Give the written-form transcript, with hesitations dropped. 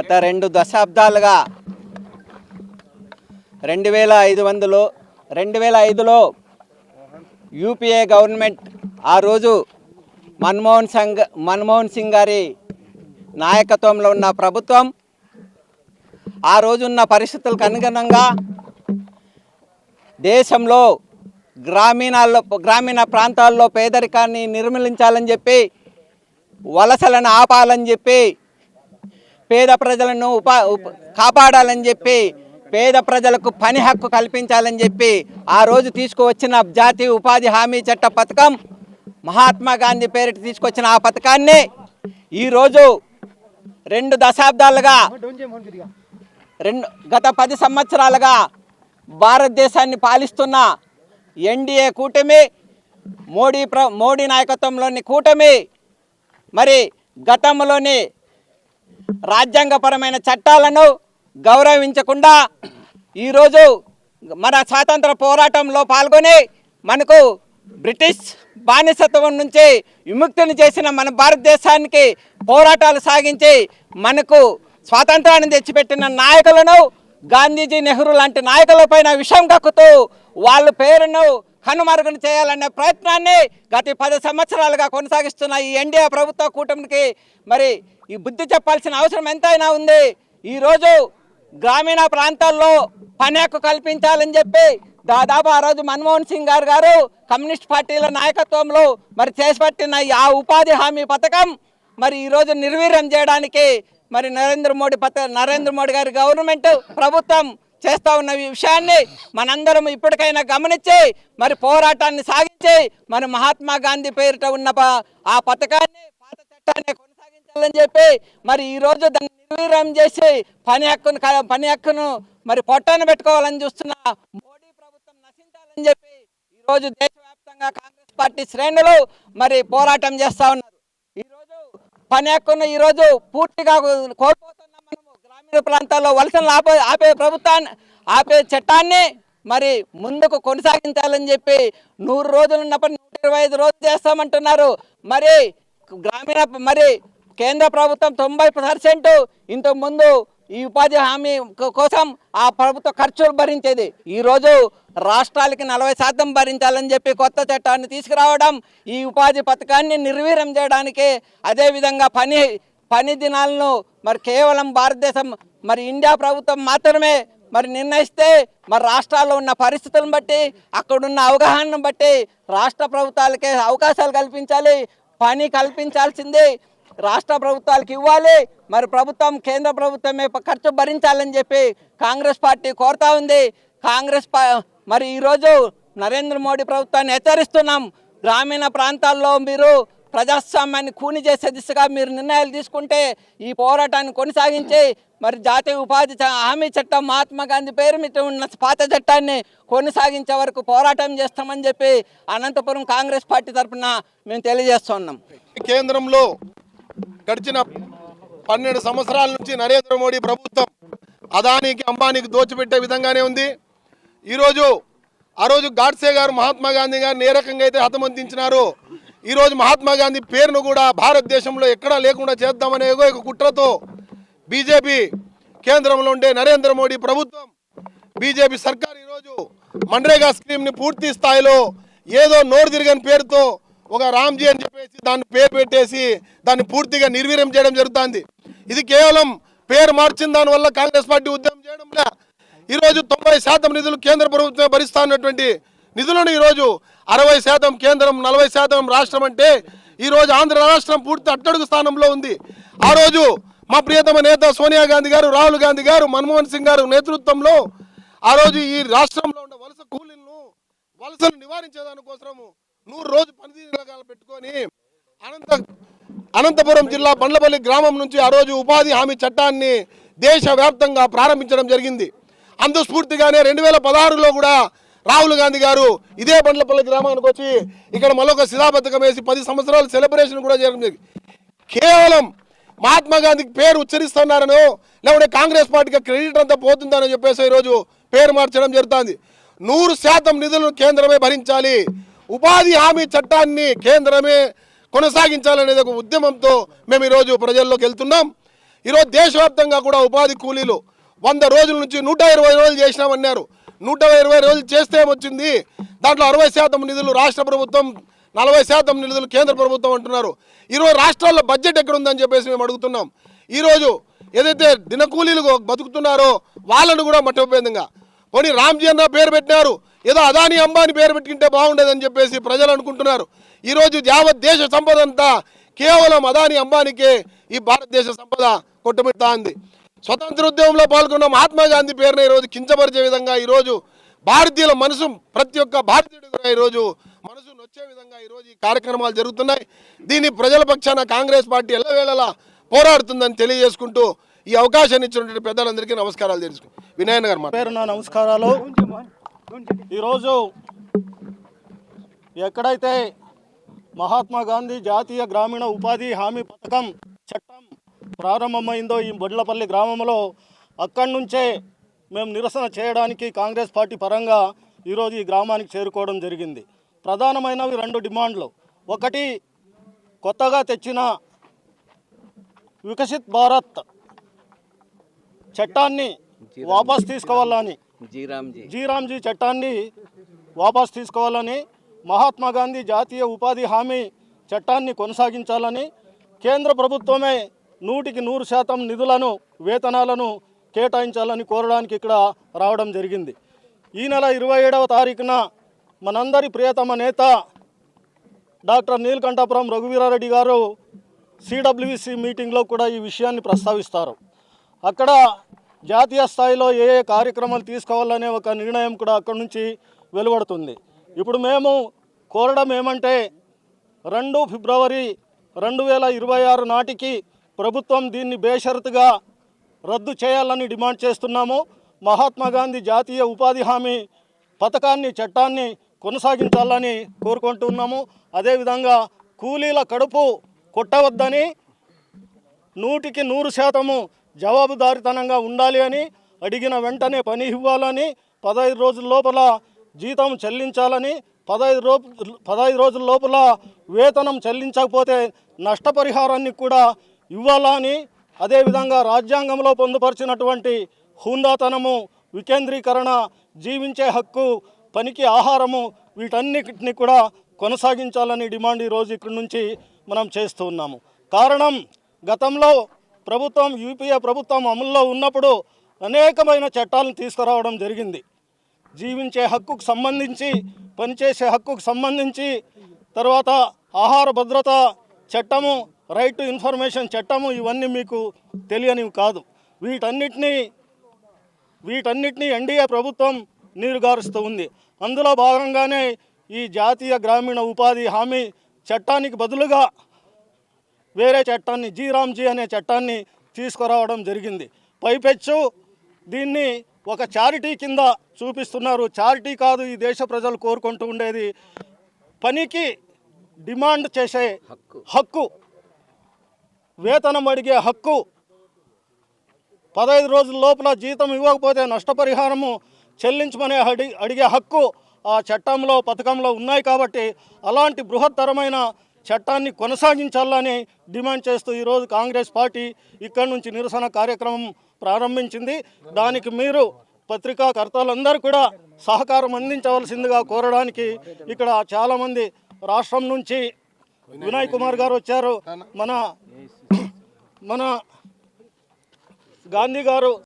గత 2 దశాబ్దాలుగా 2005లో UPA government ఆ రోజు మన్మోహన్ సింగ్ గారి నాయకత్వంలో ఉన్న ప్రభుత్వం ఆ రోజున్న పరిస్థితులకు అనుగుణంగా దేశంలో గ్రామీణ ప్రాంతాల్లో పేదరికాన్ని నిర్మూలించాలని చెప్పి, వలసలను ఆపాలని చెప్పి, పేద ప్రజలను కాపాడాలని చెప్పి, పేద ప్రజలకు పని హక్కు కల్పించాలని చెప్పి ఆ రోజు తీసుకువచ్చిన జాతీయ ఉపాధి హామీ చట్ట పథకం, మహాత్మా గాంధీ పేరిట తీసుకొచ్చిన ఆ పథకాన్ని ఈరోజు 2 దశాబ్దాలుగా గత 10 సంవత్సరాలుగా భారతదేశాన్ని పాలిస్తున్న ఎన్డీఏ కూటమి, మోడీ నాయకత్వంలోని కూటమి మరి గతంలోని రాజ్యాంగపరమైన చట్టాలను గౌరవించకుండా ఈరోజు మన స్వాతంత్ర పోరాటంలో పాల్గొని మనకు బ్రిటిష్ బానిసత్వం నుంచి విముక్తిని చేసిన మన భారతదేశానికి పోరాటాలు సాగించి మనకు స్వాతంత్రాన్ని తెచ్చిపెట్టిన నాయకులను, గాంధీజీ, నెహ్రూ లాంటి నాయకులపైన విషం కక్కుతూ వాళ్ళ పేరును కనుమరుగున చేయాలనే ప్రయత్నాన్ని గత 10 సంవత్సరాలుగా కొనసాగిస్తున్న ఈ ఎన్డీఏ ప్రభుత్వ కూటమికి మరి ఈ బుద్ధి చెప్పాల్సిన అవసరం ఎంతైనా ఉంది. ఈరోజు గ్రామీణ ప్రాంతాల్లో పని హక్కు కల్పించాలని చెప్పి దాదాపు ఆ రోజు మన్మోహన్ సింగ్ గారు కమ్యూనిస్ట్ పార్టీల నాయకత్వంలో మరి చేపట్టిన ఆ ఉపాధి హామీ పథకం మరి ఈరోజు నిర్వీర్యం చేయడానికి మరి నరేంద్ర మోడీ గారి గవర్నమెంట్ ప్రభుత్వం చేస్తూ ఉన్న విషయాన్ని మనందరం ఇప్పటికైనా గమనించి మరి పోరాటాన్ని సాగించి మరి మహాత్మా గాంధీ పేరిట ఉన్న ఆ పథకాన్ని, పాత చట్టాన్ని కొనసాగించాలని చెప్పి మరి ఈరోజు దాన్ని నిర్వీర్యం చేసి పని హక్కును మరి పొట్టను పెట్టుకోవాలని చూస్తున్న మోడీ ప్రభుత్వం నశించాలని చెప్పి ఈరోజు దేశవ్యాప్తంగా కాంగ్రెస్ పార్టీ శ్రేణులు మరి పోరాటం చేస్తూ ఉన్నారు. ఈరోజు పని హక్కును ఈరోజు పూర్తిగా కోల్పోతున్నాం. మనము గ్రామీణ ప్రాంతాల్లో వలసలు ఆపే చట్టాన్ని మరి ముందుకు కొనసాగించాలని చెప్పి 100 రోజులు ఉన్నప్పుడు 125 రోజులు చేస్తామంటున్నారు. మరి కేంద్ర ప్రభుత్వం 90% ఇంతకుముందు ఈ ఉపాధి హామీ కోసం ఆ ప్రభుత్వ ఖర్చులు భరించేది. ఈరోజు రాష్ట్రాలకి 40% భరించాలని చెప్పి కొత్త చట్టాన్ని తీసుకురావడం, ఈ ఉపాధి పథకాన్ని నిర్వీర్యం చేయడానికి, అదేవిధంగా పని దినాలను మరి కేవలం భారతదేశం మరి ఇండియా ప్రభుత్వం మాత్రమే మరి నిర్ణయిస్తే మరి రాష్ట్రాల్లో ఉన్న పరిస్థితులను బట్టి, అక్కడున్న అవగాహనను బట్టి రాష్ట్ర ప్రభుత్వాలకే అవకాశాలు కల్పించాలి. పని కల్పించాల్సింది రాష్ట్ర ప్రభుత్వాలకు ఇవ్వాలి. మరి కేంద్ర ప్రభుత్వమే ఖర్చు భరించాలని చెప్పి కాంగ్రెస్ పార్టీ కోరుతా ఉంది. మరి ఈరోజు నరేంద్ర మోడీ ప్రభుత్వాన్ని హెచ్చరిస్తున్నాం. గ్రామీణ ప్రాంతాల్లో మీరు ప్రజాస్వామ్యాన్ని కూని చేసే దిశగా మీరు నిర్ణయాలు తీసుకుంటే ఈ పోరాటాన్ని కొనసాగించి మరి జాతీయ ఉపాధి హామీ చట్టం, మహాత్మా గాంధీ పేరు మీద ఉన్న పాత చట్టాన్ని కొనసాగించే వరకు పోరాటం చేస్తామని చెప్పి అనంతపురం కాంగ్రెస్ పార్టీ తరఫున మేము తెలియజేస్తున్నాం. కేంద్రంలో గడిచిన 12 సంవత్సరాల నుంచి నరేంద్ర మోడీ ప్రభుత్వం అదానికి, అంబానీకి దోచిపెట్టే విధంగానే ఉంది. ఆ రోజు గాడ్సే గారు మహాత్మా గాంధీ గారిని ఏ రకంగా అయితే హతమంతించినారో ఈరోజు మహాత్మా గాంధీ పేరును కూడా భారతదేశంలో ఎక్కడా లేకుండా చేద్దామనే ఒక కుట్రతో బీజేపీ కేంద్రంలో ఉండే నరేంద్ర మోడీ ప్రభుత్వం, బీజేపీ సర్కార్ ఈరోజు మన్రేగా స్కీమ్ని పూర్తి స్థాయిలో ఏదో నోరు తిరగని పేరుతో ఒక రామ్జీ అని చెప్పేసి దాన్ని పేరు పెట్టేసి దాన్ని పూర్తిగా నిర్వీర్యం చేయడం జరుగుతుంది. ఇది కేవలం పేరు మార్చిన దానివల్ల కాంగ్రెస్ పార్టీ ఉద్యమం చేయడంలా ఈరోజు 90% నిధులు కేంద్ర ప్రభుత్వం భరిస్తా ఉన్నటువంటి నిధులను ఈరోజు 60% కేంద్రం, 40% రాష్ట్రం అంటే ఈరోజు ఆంధ్ర రాష్ట్రం పూర్తి అట్టడుగు స్థానంలో ఉంది. ఆ రోజు మా ప్రియతమ నేత సోనియా గాంధీ గారు, రాహుల్ గాంధీ గారు, మన్మోహన్ సింగ్ గారు నేతృత్వంలో ఆ రోజు ఈ రాష్ట్రంలో ఉన్న వలసలు నివారించేదానికోసము 100 రోజు పనితీరుగా పెట్టుకొని అనంతపురం జిల్లా బండ్లపల్లి గ్రామం నుంచి ఆ రోజు ఉపాధి హామీ చట్టాన్ని దేశవ్యాప్తంగా ప్రారంభించడం జరిగింది. అందుస్ఫూర్తిగానే 2016లో కూడా రాహుల్ గాంధీ గారు ఇదే బండ్లపల్లి గ్రామానికి వచ్చి ఇక్కడ మరొక శిలాబద్ధకం వేసి 10 సంవత్సరాలు సెలబ్రేషన్ కూడా చేయడం జరిగింది. కేవలం మహాత్మా గాంధీకి పేరు ఉచ్చరిస్తున్నారనో లేకుంటే కాంగ్రెస్ పార్టీకి క్రెడిట్ అంతా పోతుందని చెప్పేసి ఈరోజు పేరు మార్చడం జరుగుతుంది. 100% నిధులను కేంద్రమే భరించాలి, ఉపాధి హామీ చట్టాన్ని కేంద్రమే కొనసాగించాలనేది ఒక ఉద్యమంతో మేము ఈరోజు ప్రజల్లోకి వెళ్తున్నాం. ఈరోజు దేశవ్యాప్తంగా కూడా ఉపాధి కూలీలు 100 రోజుల నుంచి 120 రోజులు చేసినామన్నారు. 120 రోజులు చేస్తే ఏమొచ్చింది? దాంట్లో 60% నిధులు రాష్ట్ర ప్రభుత్వం, 40% నిధులు కేంద్ర ప్రభుత్వం అంటున్నారు. ఈరోజు రాష్ట్రాల్లో బడ్జెట్ ఎక్కడుందని చెప్పేసి మేము అడుగుతున్నాం. ఈరోజు ఏదైతే దినకూలీలు బతుకుతున్నారో వాళ్ళను కూడా మట్టోపేదంగా పోనీ రామ్జీ అన్న పేరు పెట్టినారు, ఏదో అదాని అంబానీ పేరు పెట్టుకుంటే బాగుండేదని చెప్పేసి ప్రజలు అనుకుంటున్నారు. ఈరోజు యావత్ దేశ సంపద అంతా కేవలం అదాని అంబానీకే ఈ భారతదేశ సంపద కొట్టుమిడతా ఉంది. స్వతంత్ర ఉద్యమంలో పాల్గొన్న మహాత్మా గాంధీ పేరున ఈరోజు కించపరిచే విధంగా ఈరోజు భారతీయుల మనసు, ప్రతి ఒక్క భారతీయుడు కూడా ఈరోజు మనసు నొచ్చే విధంగా ఈరోజు ఈ కార్యక్రమాలు జరుగుతున్నాయి. దీన్ని ప్రజల పక్షాన కాంగ్రెస్ పార్టీ ఎల్లవేళలా పోరాడుతుందని తెలియజేసుకుంటూ ఈ అవకాశాన్ని ఇచ్చినటువంటి పెద్దలందరికీ నమస్కారాలు తెలుసుకుంటాం. వినయన్ గారు పేరు నా నమస్కారాలు. ఈరోజు ఎక్కడైతే మహాత్మా గాంధీ జాతీయ గ్రామీణ ఉపాధి హామీ పథకం చట్టం ప్రారంభమైందో ఈ బొడ్లపల్లి గ్రామంలో, అక్కడి నుంచే మేము నిరసన చేయడానికి కాంగ్రెస్ పార్టీ పరంగా ఈరోజు ఈ గ్రామానికి చేరుకోవడం జరిగింది. ప్రధానమైనవి 2 డిమాండ్లు. ఒకటి, కొత్తగా తెచ్చిన వికసిత్ భారత్ చట్టాన్ని వాపస్ తీసుకోవాలని, జీరామ్జీ చట్టాన్ని వాపస్ తీసుకోవాలని, మహాత్మా గాంధీ జాతీయ ఉపాధి హామీ చట్టాన్ని కొనసాగించాలని, కేంద్ర ప్రభుత్వమే 100% నిధులను, వేతనాలను కేటాయించాలని కోరడానికి ఇక్కడ రావడం జరిగింది. ఈ నెల 27వ తారీఖున మనందరి ప్రియతమ నేత డాక్టర్ నీలకంఠపురం రఘువీరారెడ్డి గారు సిడబ్ల్యూసి మీటింగ్లో కూడా ఈ విషయాన్ని ప్రస్తావిస్తారు. అక్కడ జాతీయ స్థాయిలో ఏ ఏ కార్యక్రమాలు తీసుకోవాలనే ఒక నిర్ణయం కూడా అక్కడి నుంచి వెలువడుతుంది. ఇప్పుడు మేము కోరడం ఏమంటే 2 ఫిబ్రవరి 2026 నాటికి ప్రభుత్వం దీన్ని బేషరతుగా రద్దు చేయాలని డిమాండ్ చేస్తున్నాము. మహాత్మా గాంధీ జాతీయ ఉపాధి హామీ పథకాన్ని, చట్టాన్ని కొనసాగించాలని కోరుకుంటున్నాము. అదేవిధంగా కూలీల కడుపు కొట్టవద్దని, 100% జవాబుదారీతనంగా ఉండాలి అని, అడిగిన వెంటనే పని ఇవ్వాలని, 15 రోజుల లోపల జీతం చెల్లించాలని, 15 రోజుల లోపల వేతనం చెల్లించకపోతే నష్టపరిహారాన్ని కూడా ఇవ్వాలని, అదేవిధంగా రాజ్యాంగంలో పొందుపరిచినటువంటి హుందాతనము, వికేంద్రీకరణ, జీవించే హక్కు, పనికి ఆహారము, వీటన్నిటిని కూడా కొనసాగించాలని డిమాండ్ ఈరోజు ఇక్కడి నుంచి మనం చేస్తూ ఉన్నాము. కారణం, గతంలో ప్రభుత్వం, యూపీఏ ప్రభుత్వం అమల్లో ఉన్నప్పుడు అనేకమైన చట్టాలను తీసుకురావడం జరిగింది. జీవించే హక్కుకు సంబంధించి, పనిచేసే హక్కుకు సంబంధించి, తర్వాత ఆహార భద్రత చట్టము, రైట్ టు ఇన్ఫర్మేషన్ చట్టము, ఇవన్నీ మీకు తెలియనివి కాదు. వీటన్నిటినీ ఎన్డీఏ ప్రభుత్వం నీరుగారుస్తూ ఉంది. అందులో భాగంగానే ఈ జాతీయ గ్రామీణ ఉపాధి హామీ చట్టానికి బదులుగా వేరే చట్టాన్ని, జీరామ్జీ అనే చట్టాన్ని తీసుకురావడం జరిగింది. పైపెచ్చు దీన్ని ఒక చారిటీ కింద చూపిస్తున్నారు. చారిటీ కాదు, ఈ దేశ ప్రజలు కోరుకుంటూ ఉండేది పనికి డిమాండ్ చేసే హక్కు, వేతనం అడిగే హక్కు, 15 రోజుల లోపల జీతం ఇవ్వకపోతే నష్టపరిహారము చెల్లించమనే అడిగే హక్కు ఆ చట్టంలో, పథకంలో ఉన్నాయి. కాబట్టి అలాంటి బృహత్తరమైన చట్టాన్ని కొనసాగించాలని డిమాండ్ చేస్తూ ఈరోజు కాంగ్రెస్ పార్టీ ఇక్కడి నుంచి నిరసన కార్యక్రమం ప్రారంభించింది. దానికి మీరు పత్రికాకర్తలందరూ కూడా సహకారం అందించవలసిందిగా కోరడానికి ఇక్కడ చాలామంది రాష్ట్రం నుంచి వినయ్ కుమార్ గారు వచ్చారు, మన గాంధీ గారు